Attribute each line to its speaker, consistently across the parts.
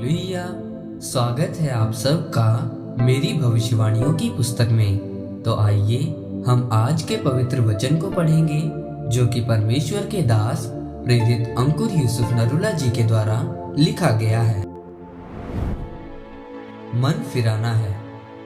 Speaker 1: Hallelujah. स्वागत है आप सबका मेरी भविष्यवाणियों की पुस्तक में। तो आइए हम आज के पवित्र वचन को पढ़ेंगे जो कि परमेश्वर के दास प्रेरित अंकुर यूसुफ नरूला जी के द्वारा लिखा गया है। मन फिराना है,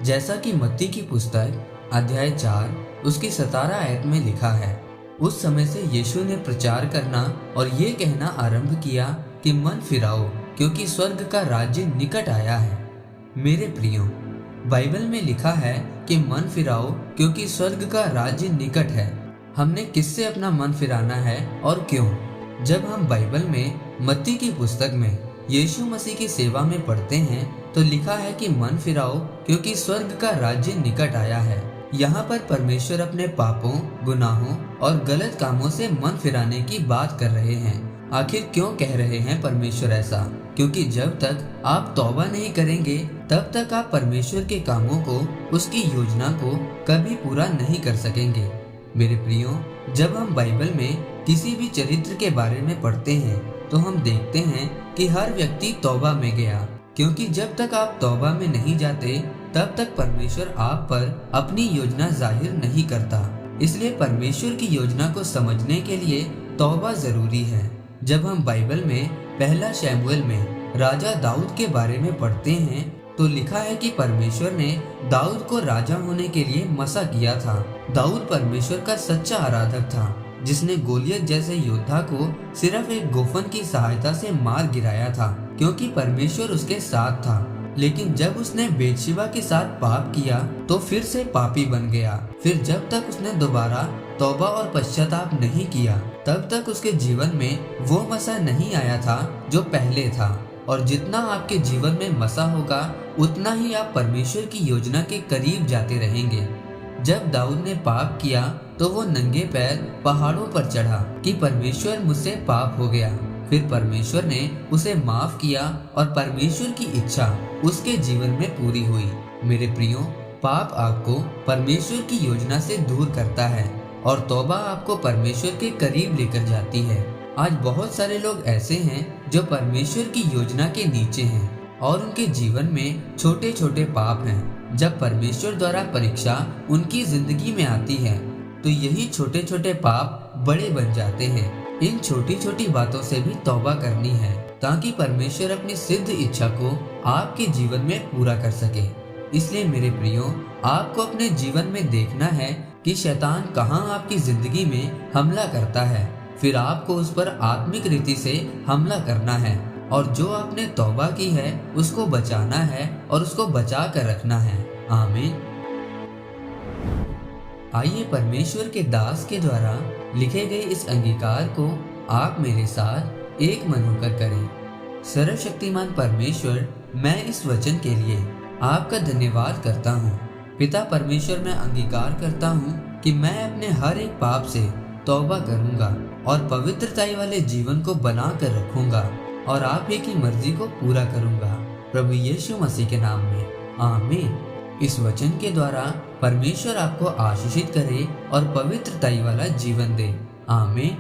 Speaker 1: जैसा कि मत्ती की पुस्तक अध्याय 4 उसकी 17 आयत में लिखा है। उस समय से यीशु ने प्रचार करना और ये कहना आरंभ किया कि मन फिराओ, क्योंकि स्वर्ग का राज्य निकट आया है। मेरे प्रियो, बाइबल में लिखा है कि मन फिराओ क्योंकि स्वर्ग का राज्य निकट है। हमने किससे अपना मन फिराना है और क्यों? जब हम बाइबल में मत्ती की पुस्तक में यीशु मसीह की सेवा में पढ़ते हैं तो लिखा है कि मन फिराओ क्योंकि स्वर्ग का राज्य निकट आया है। यहाँ पर परमेश्वर अपने पापों, गुनाहों और गलत कामों से मन फिराने की बात कर रहे हैं। आखिर क्यों कह रहे हैं परमेश्वर ऐसा? क्योंकि जब तक आप तौबा नहीं करेंगे तब तक आप परमेश्वर के कामों को, उसकी योजना को कभी पूरा नहीं कर सकेंगे। मेरे प्रियो, जब हम बाइबल में किसी भी चरित्र के बारे में पढ़ते हैं तो हम देखते हैं कि हर व्यक्ति तौबा में गया, क्योंकि जब तक आप तौबा में नहीं जाते तब तक परमेश्वर आप पर अपनी योजना जाहिर नहीं करता। इसलिए परमेश्वर की योजना को समझने के लिए तौबा जरूरी है। जब हम बाइबल में पहला शमूएल में राजा दाऊद के बारे में पढ़ते हैं तो लिखा है कि परमेश्वर ने दाऊद को राजा होने के लिए मसा किया था। दाऊद परमेश्वर का सच्चा आराधक था, जिसने गोलियत जैसे योद्धा को सिर्फ एक गोफन की सहायता से मार गिराया था, क्योंकि परमेश्वर उसके साथ था। लेकिन जब उसने बेतशेबा के साथ पाप किया तो फिर से पापी बन गया। फिर जब तक उसने दोबारा तौबा और पश्चाताप नहीं किया तब तक उसके जीवन में वो मसा नहीं आया था जो पहले था। और जितना आपके जीवन में मसा होगा उतना ही आप परमेश्वर की योजना के करीब जाते रहेंगे। जब दाऊद ने पाप किया तो वो नंगे पैर पहाड़ों पर चढ़ा कि परमेश्वर, मुझसे पाप हो गया। फिर परमेश्वर ने उसे माफ किया और परमेश्वर की इच्छा उसके जीवन में पूरी हुई। मेरे प्रियो, पाप आपको परमेश्वर की योजना से दूर करता है और तौबा आपको परमेश्वर के करीब लेकर जाती है। आज बहुत सारे लोग ऐसे हैं जो परमेश्वर की योजना के नीचे हैं और उनके जीवन में छोटे छोटे पाप हैं। जब परमेश्वर द्वारा परीक्षा उनकी जिंदगी में आती है तो यही छोटे छोटे पाप बड़े बन जाते हैं। इन छोटी छोटी बातों से भी तौबा करनी है ताकि परमेश्वर अपनी सिद्ध इच्छा को आपके जीवन में पूरा कर सके। इसलिए मेरे प्रियो, आपको अपने जीवन में देखना है कि शैतान कहाँ आपकी जिंदगी में हमला करता है। फिर आपको उस पर आत्मिक रीति से हमला करना है और जो आपने तौबा की है उसको बचाना है और उसको बचा कर रखना है। आमीन। आइए परमेश्वर के दास के द्वारा लिखे गए इस अंगीकार को आप मेरे साथ एक मन होकर करें। सर्वशक्तिमान परमेश्वर, मैं इस वचन के लिए आपका धन्यवाद करता हूँ। पिता परमेश्वर, मैं अंगीकार करता हूँ कि मैं अपने हर एक पाप से तौबा करूँगा और पवित्रताई वाले जीवन को बना कर रखूँगा और आप ही की मर्जी को पूरा करूँगा, प्रभु यीशु मसीह के नाम में। आमीन। इस वचन के द्वारा परमेश्वर आपको आशीषित करे और पवित्रताई वाला जीवन दे। आमीन।